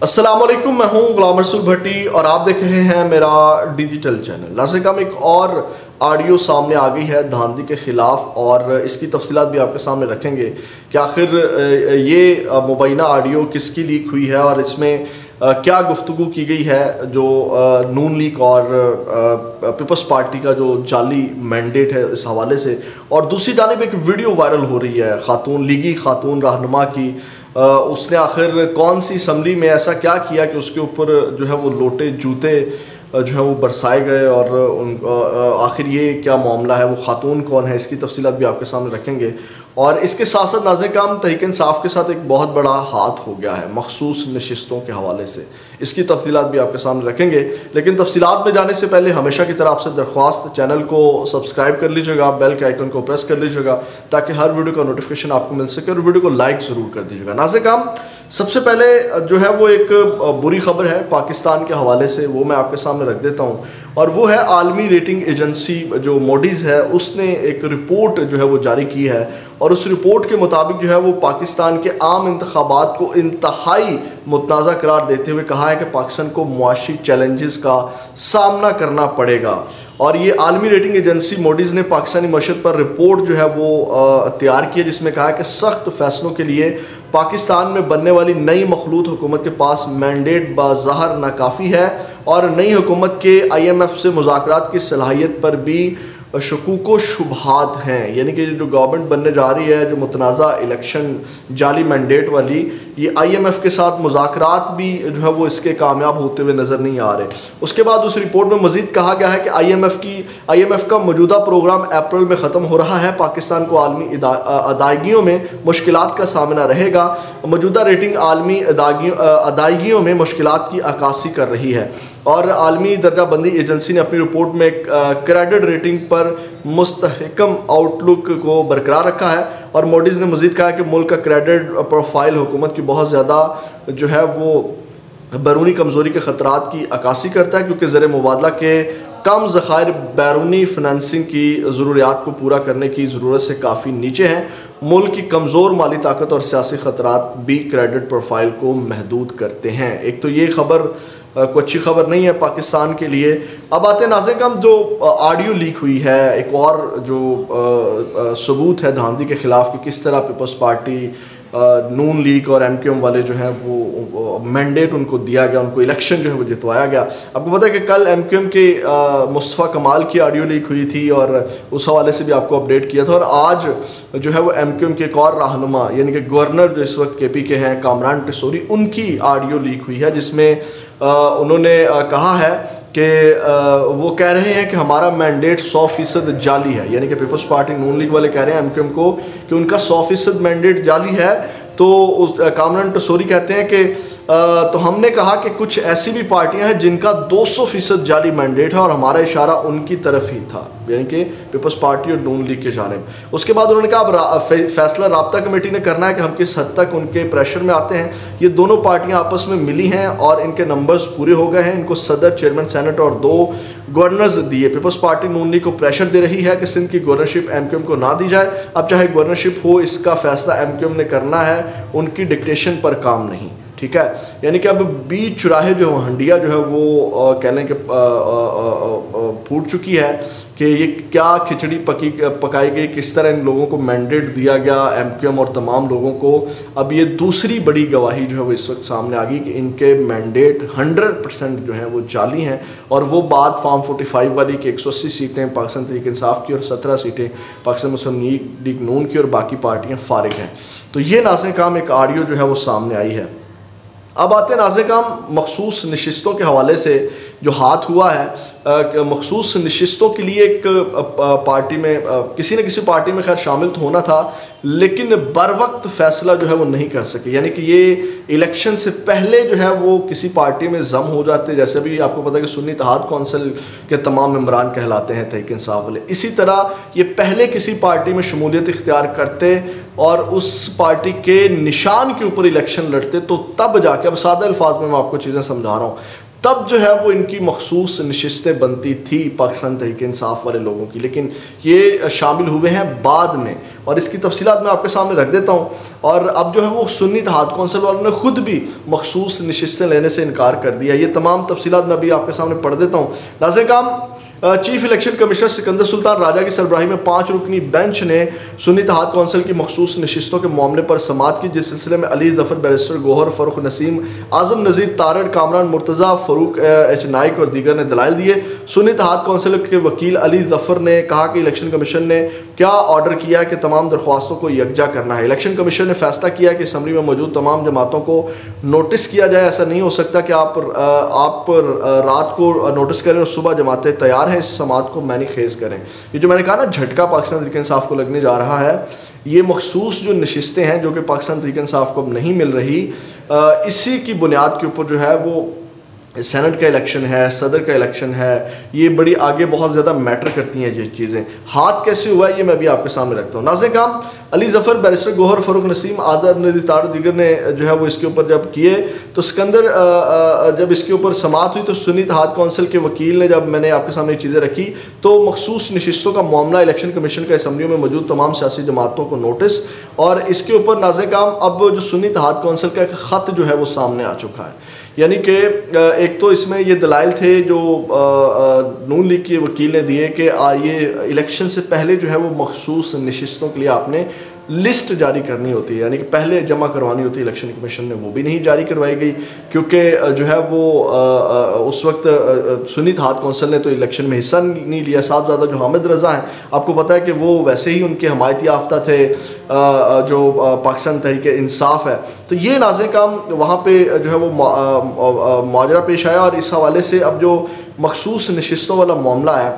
अस्सलाम वालेकुम, मैं हूं गुलाम रसूल भट्टी और आप देख रहे हैं मेरा डिजिटल चैनल। नाज़रीन हम एक और ऑडियो सामने आ गई है धांधली के ख़िलाफ़ और इसकी तफसीलात भी आपके सामने रखेंगे कि आखिर ये मुबैना ऑडियो किसकी लीक हुई है और इसमें क्या गुफ्तगू की गई है जो नून लीग और पीपल्स पार्टी का जो जाली मैंडेट है इस हवाले से। और दूसरी जानिब एक वीडियो वायरल हो रही है लीगी खातून रहनुमा की। उसने आखिर कौन सी असम्बली में ऐसा क्या किया कि उसके ऊपर जो है वो लोटे जूते जो है वो बरसाए गए और आखिर ये क्या मामला है, वो खातून कौन है, इसकी तफसीलात भी आपके सामने रखेंगे। और इसके साथ साथ नाज़रीन काम तहरीक इंसाफ के साथ एक बहुत बड़ा हाथ हो गया है मखसूस नशिस्तों के हवाले से, इसकी तफसीलात भी आपके सामने रखेंगे। लेकिन तफसीलात में जाने से पहले हमेशा की तरह आपसे दरख्वास्त, चैनल को सब्सक्राइब कर लीजिएगा, बेल के आइकन को प्रेस कर लीजिएगा ताकि हर वीडियो का नोटिफिकेशन आपको मिल सके और वीडियो को लाइक ज़रूर कर दीजिएगा। नाज़रीन काम सबसे पहले जो है वो एक बुरी खबर है पाकिस्तान के हवाले से, वो मैं आपके सामने रख देता हूँ। और वो है आलमी रेटिंग एजेंसी जो मोडीज़ है, उसने एक रिपोर्ट जो है वो जारी की है और उस रिपोर्ट के मुताबिक जो है वो पाकिस्तान के आम इंतखाबात को इंतहाई मुतनाज़ा करार देते हुए कहा है कि पाकिस्तान को मुआशी चैलेंजेस का सामना करना पड़ेगा। और ये आलमी रेटिंग एजेंसी मोडीज़ ने पाकिस्तानी मशहद पर रिपोर्ट जो है वो तैयार की है जिसमें कहा है कि सख्त फैसलों के लिए पाकिस्तान में बनने वाली नई मखलूत हुकूमत के पास मैंडेट बाज़ाहिर नाकाफ़ी है और नई हुकूमत के IMF से मुज़ाकरात की सलाहियत पर भी शकूक व शुबहात हैं। यानी कि जो गवर्नमेंट बनने जा रही है, जो मुतनाज़ा इलेक्शन जाली मैंडेट वाली, ये IMF के साथ मुज़ाकरात भी जो है वो इसके कामयाब होते हुए नज़र नहीं आ रहे। उसके बाद उस रिपोर्ट में मज़ीद कहा गया है कि IMF का मौजूदा प्रोग्राम अप्रैल में ख़त्म हो रहा है। पाकिस्तान को आलमी अदायगियों में मुश्किलात का सामना रहेगा। मौजूदा रेटिंग आलमी अदायगियों में मुश्किलात की अक्कासी कर रही है और आलमी दर्जाबंदी एजेंसी ने अपनी रिपोर्ट में क्रेडिट रेटिंग पर मुस्तहकम आउटलुक को बरकरार रखा है। और मोडीज़ ने मज़ीद कहा कि मुल्क का क्रेडिट प्रोफाइल हुकूमत की बहुत ज़्यादा जो है वो बैरूनी कमज़ोरी के ख़तरात की अक्कासी करता है क्योंकि ज़र मुबादला के कम ज़खायर बैरूनी फिनंसिंग की ज़रूरियात को पूरा करने की ज़रूरत से काफ़ी नीचे हैं। मुल्क की कमज़ोर माली ताकत और सियासी ख़तरात भी क्रेडिट प्रोफाइल को महदूद करते हैं। एक तो ये खबर कोई अच्छी खबर नहीं है पाकिस्तान के लिए। अब आते हैं नाज़रीन हम जो ऑडियो लीक हुई है, एक और जो सबूत है धांधली के ख़िलाफ़ कि किस तरह पीपल्स पार्टी, नून लीग और MQM वाले जो हैं वो मैंडेट उनको दिया गया, उनको इलेक्शन जो है वो जितवाया गया। आपको पता है कि कल MQM के मुस्तफ़ा कमाल की ऑडियो लीक हुई थी और उस हवाले से भी आपको अपडेट किया था। और आज जो है वो MQM के एक और रहनुमा यानी कि गवर्नर जो इस वक्त KP के हैं कामरान टिसोरी, उनकी ऑडियो लीक हुई है जिसमें उन्होंने कहा है कि वो कह रहे हैं कि हमारा मैंडेट 100% जाली है। यानी कि पीपल्स पार्टी नून लीग वाले कह रहे हैं MQM को कि उनका 100% मैंडेट जाली है। तो उस कामरान टिसोरी कहते हैं कि तो हमने कहा कि कुछ ऐसी भी पार्टियां हैं जिनका 200% जाली मैंडेट है और हमारा इशारा उनकी तरफ ही था, यानी कि पीपल्स पार्टी और नून लीग के जानिब। उसके बाद उन्होंने कहा अब फैसला राब्ता कमेटी ने करना है कि हम किस हद तक उनके प्रेशर में आते हैं। ये दोनों पार्टियां आपस में मिली हैं और इनके नंबर्स पूरे हो गए हैं। इनको सदर, चेयरमैन, सेनेट और 2 गवर्नर्स दिए। पीपल्स पार्टी नून लीग को प्रेशर दे रही है कि सिंध की गवर्नरशिप MQM को ना दी जाए। अब चाहे गवर्नरशिप हो, इसका फैसला MQM ने करना है, उनकी डिक्टेशन पर काम नहीं। ठीक है, यानी कि अब बीच चुराहे जो हंडिया जो है वो कह लें कि फूट चुकी है कि ये क्या खिचड़ी पकाई गई, किस तरह इन लोगों को मैंडेट दिया गया MQM और तमाम लोगों को। अब ये दूसरी बड़ी गवाही जो है वो इस वक्त सामने आ गई कि इनके मैंडेट 100% जो हैं वो जाली हैं। और वो बात फॉर्म 45 वाली कि 180 सीटें पाकिस्तान तहरीक इंसाफ की और 17 सीटें पाकिस्तान मुस्लिम लीग नून की और बाकी पार्टियाँ फारिग हैं। तो ये नाज़रीन काम एक ऑडियो जो है वो सामने आई है। अब आते हैं नाज़रीन काम मखसूस नशिस्तों के हवाले से जो हाथ हुआ है। मखसूस नशिस्तों के लिए एक पार्टी में किसी न किसी पार्टी में खैर शामिल तो होना था, लेकिन बर वक्त फ़ैसला जो है वो नहीं कर सके। यानी कि ये इलेक्शन से पहले जो है वो किसी पार्टी में जम हो जाते, जैसे भी आपको पता है कि सुन्नी इत्तेहाद कौंसिल के तमाम मेंबरान कहलाते हैं तहरीक इंसाफ वाले। इसी तरह ये पहले किसी पार्टी में शमूलियत इख्तियार करते और उस पार्टी के निशान के ऊपर इलेक्शन लड़ते, तो तब जाके, अब सादा अल्फाज में मैं आपको चीज़ें समझा रहा हूँ, तब जो है वो इनकी मखसूस नशिस्तें बनती थी पाकिस्तान तहरीक इंसाफ वाले लोगों की। लेकिन ये शामिल हुए हैं बाद में और इसकी तफसीलात मैं आपके सामने रख देता हूँ। और अब जो है वो सुन्नी इत्तेहाद कौंसिल वालों ने खुद भी मखसूस नशिस्तें लेने से इनकार कर दिया। ये तमाम तफसीलात मैं अभी आपके सामने पढ़ देता हूँ। नाज़रीन काम, chief election commissioner Sikandar Sultan Raja की सरबराही में 5 रुकनी बेंच ने सुन्नी इत्तेहाद कौंसिल की मखसूस नशिस्तों के मामले पर समाअत की, जिस सिलसिले में अली ज़फ़र, बैरिस्टर गौहर, फ़र्रुख नसीम, आज़म नज़ीर, तारड़, कामरान मुर्तज़ा, फ़रूक एच नाइक और दीगर ने दलाइल दिए। सुन्नी इत्तेहाद कौंसिल के वकील अली ज़फ़र ने कहा कि इलेक्शन कमीशन ने क्या ऑर्डर किया है कि तमाम दरख्वास्तों को यकजा करना है। इलेक्शन कमीशन ने फैसला किया कि असम्बली में मौजूद तमाम जमातों को नोटिस किया जाए। ऐसा नहीं हो सकता कि आप रात को नोटिस करें और सुबह जमातें तैयार हैं, इस समात को मैनी खेज करें। ये जो मैंने कहा ना झटका पाकिस्तान तहरीक इंसाफ को लगने जा रहा है, ये मखसूस जो नशिस्तें हैं जो कि पाकिस्तान तहरीक इंसाफ को अब नहीं मिल रही, इसी की बुनियाद के ऊपर जो है वो सेनेट का इलेक्शन है, सदर का इलेक्शन है, ये बड़ी आगे बहुत ज़्यादा मैटर करती हैं ये चीज़ें। हाथ कैसे हुआ है ये मैं भी आपके सामने रखता हूँ। नाज़रीन काम, अली ज़फ़र, बैरिस्टर गौहर, फ़र्रुख नसीम, आज़म नज़ीर, तारड़ दीगर ने जो है वो इसके ऊपर जब किए तो सिकंदर जब इसके ऊपर समाअत हुई तो सुन्नी इत्तेहाद कौंसिल के वकील ने, जब मैंने आपके सामने ये चीज़ें रखी तो मखसूस नशिस्तों का मामला इलेक्शन कमीशन का असम्बलियों में मौजूद तमाम सियासी जमातों को नोटिस, और इसके ऊपर नाज़रीन काम अब जो सुन्नी इत्तेहाद कौंसिल का एक ख़त जो है वो सामने आ चुका है। यानी कि एक तो इसमें ये दलाइल थे जो नून लीग के वकील ने दिए कि ये इलेक्शन से पहले जो है वो मखसूस नशिस्तों के लिए आपने लिस्ट जारी करनी होती है, यानी कि पहले जमा करवानी होती है। इलेक्शन कमीशन ने वो भी नहीं जारी करवाई गई क्योंकि जो है वो उस वक्त सुन्नी इत्तेहाद कौंसिल ने तो इलेक्शन में हिस्सा नहीं लिया। साहबजादा जो हामिद रज़ा हैं, आपको पता है कि वो वैसे ही उनके हमायती याफ्ता थे जो पाकिस्तान तहरीक इंसाफ है। तो ये नाज़रीन काम वहाँ पे जो है वो माजरा पेश आया और इस हवाले से अब जो मखसूस नशिस्तों वाला मामला है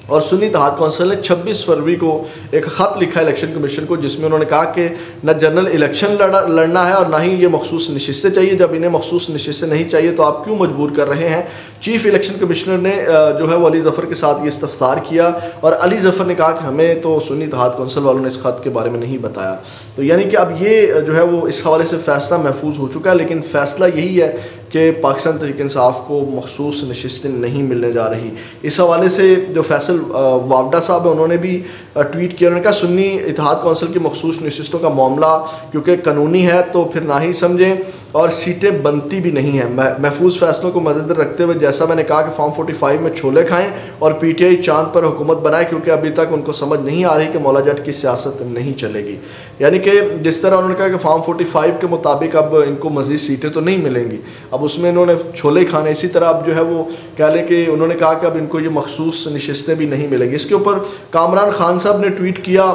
और सुन्नी इत्तेहाद कौंसिल ने 26 फरवरी को एक ख़त लिखा इलेक्शन कमीशन को, जिसमें उन्होंने कहा कि न जनरल इलेक्शन लड़ना है और ना ही ये मखसूस नशिस्तें चाहिए। जब इन्हें मखसूस नशिस्तें नहीं चाहिए तो आप क्यों मजबूर कर रहे हैं। चीफ इलेक्शन कमिश्नर ने जो है वो अली ज़फ़र के साथ ये इस्तफ़सार किया और अली ज़फ़र ने कहा कि हमें तो सुन्नी इत्तेहाद कौंसिल वालों ने इस ख़त के बारे में नहीं बताया। तो यानी कि अब ये जो है वो इस हवाले से फ़ैसला महफूज हो चुका है, लेकिन फ़ैसला यही है कि पाकिस्तान तहरीक इंसाफ को मखसूस नशिस्तें नहीं मिलने जा रही। इस हवाले से जो फैसल वावडा साहब है उन्होंने भी ट्वीट किया, उन्होंने कहा सुन्नी इत्तेहाद कौंसिल की मखसूस नशिस्तों का मामला क्योंकि कानूनी है तो फिर ना ही समझें और सीटें बनती भी नहीं हैं। महफूज फैसलों को मद्देनजर रखते हुए जैसा मैंने कहा कि फॉर्म 45 में छोले खाएं और PTI चांद पर हुकूमत बनाए, क्योंकि अभी तक उनको समझ नहीं आ रही कि मौला जट की सियासत नहीं चलेगी। यानी कि जिस तरह उन्होंने कहा कि फॉर्म 45 के मुताबिक अब इनको मज़ीद सीटें तो नहीं मिलेंगी, अब उसमें इन्होंने छोले खाने, इसी तरह अब जो है वो कह लें कि उन्होंने कहा कि अब इनको ये मखसूस नशिस्तें भी नहीं मिलेंगी। इसके ऊपर कामरान खान साहब ने ट्वीट किया,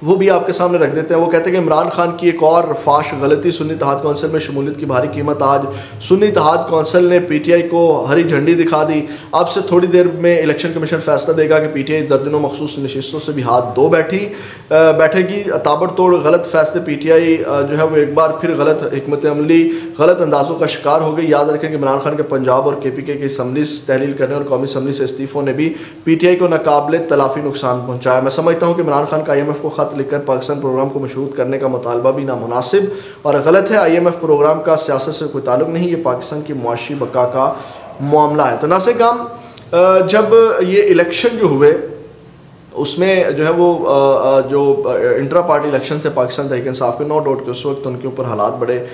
वो भी आपके सामने रख देते हैं। वो कहते हैं कि इमरान खान की एक और फाश गलती, सुन्नी इत्तेहाद कौंसिल में शमूलियत की भारी कीमत। आज सुन्नी इत्तेहाद कौंसिल ने PTI को हरी झंडी दिखा दी। अब से थोड़ी देर में इलेक्शन कमीशन फैसला देगा कि PTI दर्जनों मखसूस नशिस्तों से भी हाथ धो बैठेगी। ताबड़तोड़ गलत फैसले PTI जो है वो एक बार फिर गलत हिकमत अमली, गलत अंदाज़ों का शिकार हो गई। याद रखें कि इमरान खान के पंजाब और KPK की असम्बली तहलील करने और कौमी असम्बली से इस्तीफ़ों ने भी PTI को नाकाबिले तलाफ़ी नुकसान पहुँचाया। मैं समझता हूँ कि इमरान खान का IMF को लिखकर पाकिस्तान प्रोग्राम को मशरूत करने का मुतालबा भी नामुनासिब और गलत है। IMF प्रोग्राम का सियासत से कोई ताल्लुक नहीं, ये पाकिस्तान की मुआशी बका का मामला है। तो नाज़रीन काम, जब ये इलेक्शन जो हुए उसमें जो है वो जो इंट्रा पार्टी इलेक्शन से पाकिस्तान तहरीक इंसाफ के नो डाउट के उस वक्त उनके ऊपर हालात बड़े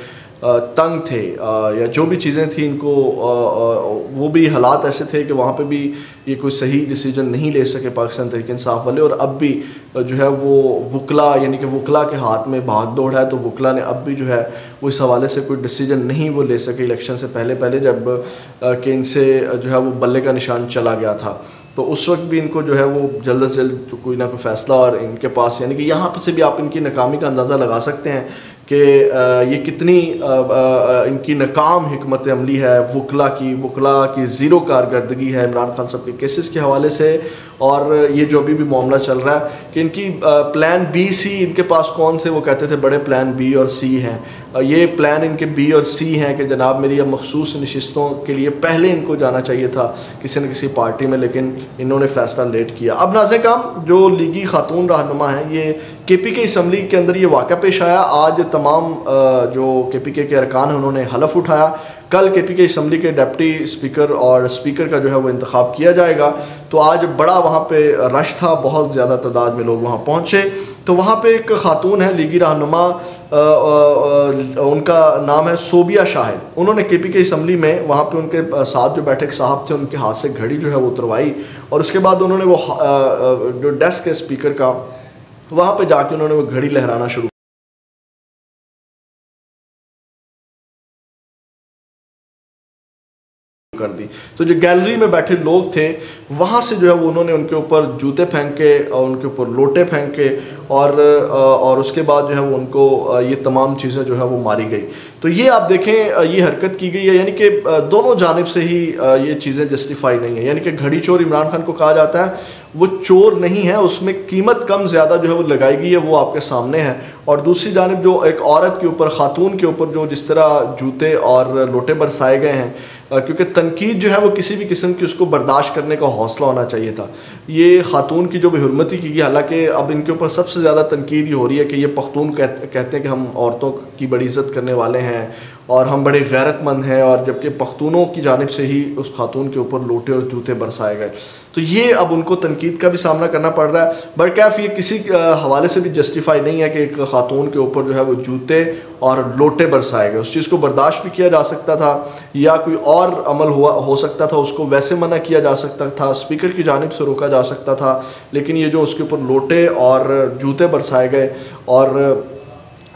तंग थे, या जो भी चीज़ें थी इनको वो भी हालात ऐसे थे कि वहाँ पे भी ये कोई सही डिसीजन नहीं ले सके पाकिस्तान तहरीक इंसाफ वाले। और अब भी जो है वो वकला, यानी कि वकला के हाथ में भाग दौड़ है, तो वकला ने अब भी जो है वो इस हवाले से कोई डिसीजन नहीं वो ले सके इलेक्शन से पहले जब कि इनसे जो है वो बल्ले का निशान चला गया था। तो उस वक्त भी इनको जो है वो जल्द से जल्द कोई ना कोई फ़ैसला, और इनके पास यानी कि यहाँ से भी आप इनकी नाकामी का अंदाज़ा लगा सकते हैं कि ये कितनी इनकी नाकाम हिकमत अमली है, वकला की ज़ीरो कारकर्दगी है इमरान खान साहब के केसेस के हवाले से। और ये जो अभी भी मामला चल रहा है कि इनकी प्लान B C इनके पास कौन से, वो कहते थे बड़े प्लान B और C हैं, ये प्लान इनके B और C हैं कि जनाब मेरी अब मखसूस नशिस्तों के लिए पहले इनको जाना चाहिए था किसी न किसी पार्टी में, लेकिन इन्होंने फ़ैसला लेट किया। अब नाज़रीन काम, जो लीगी खातून रहनुमा हैं, ये KPK असम्बली के अंदर ये वाक़या पेश आया। आज तमाम जो KPK के अरकान हैं उन्होंने हलफ उठाया। कल KPK असम्बली के डिप्टी स्पीकर और स्पीकर का जो है वो इंतखाब किया जाएगा। तो आज बड़ा वहाँ पे रश था, बहुत ज़्यादा तादाद में लोग वहाँ पहुँचे। तो वहाँ पे एक ख़ातून है लीगी रहनुमा, उनका नाम है सोबिया शाहिद। उन्होंने KP की असम्बली में वहाँ पे उनके साथ जो बैठे साहब थे उनके हाथ से घड़ी जो है वो उतरवाई, और उसके बाद उन्होंने वो जो डेस्क है स्पीकर का, वहाँ पे जाके उन्होंने वो घड़ी लहराना शुरू कर दी। तो जो गैलरी में बैठे लोग थे वहाँ से जो है वो उन्होंने उनके ऊपर जूते फेंके और उनके ऊपर लोटे फेंके, और उसके बाद जो है वो उनको ये तमाम चीज़ें जो है वो मारी गई। तो ये आप देखें ये हरकत की गई है, यानी कि दोनों जानिब से ही ये चीज़ें जस्टिफाई नहीं है। यानी कि घड़ी चोर इमरान खान को कहा जाता है, वो चोर नहीं है, उसमें कीमत कम ज़्यादा जो है वो लगाई गई है, वो आपके सामने है। और दूसरी जानिब जो एक औरत के ऊपर, ख़ातून के ऊपर जो जिस तरह जूते और लोटे बरसाए गए हैं, क्योंकि तनकीद जो है वो किसी भी किस्म की उसको बर्दाश्त करने का हौसला होना चाहिए था। ये ख़ातून की जो बेहुरमती की गई, हालांकि अब इनके ऊपर सबसे ज़्यादा तनकीद ये हो रही है कि ये पख्तून कहते हैं कि हम औरतों की बड़ी इज़्ज़त करने वाले हैं और हम बड़े गैरतमंद हैं, और जबकि पख्तूनों की जानिब से ही उस खातून के ऊपर लोटे और जूते बरसाए गए। तो ये अब उनको तनकीद का भी सामना करना पड़ रहा है। बरकैफ ये किसी हवाले से भी जस्टिफाई नहीं है कि एक खातून के ऊपर जो है वो जूते और लोटे बरसाए गए। उस चीज़ को बर्दाश्त भी किया जा सकता था, या कोई और अमल हो सकता था, उसको वैसे मना किया जा सकता था, स्पीकर की जानिब से रोका जा सकता था। लेकिन ये जो उसके ऊपर लोटे और जूते बरसाए गए और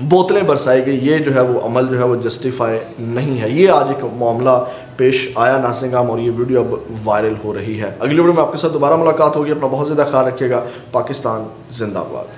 बोतलें बरसाई गई, ये जो है वो अमल जो है वो जस्टिफाई नहीं है। ये आज एक मामला पेश आया नाज़रीन, और ये वीडियो अब वायरल हो रही है। अगली वीडियो में आपके साथ दोबारा मुलाकात होगी। अपना बहुत ज़्यादा ख्याल रखिएगा। पाकिस्तान जिंदाबाद।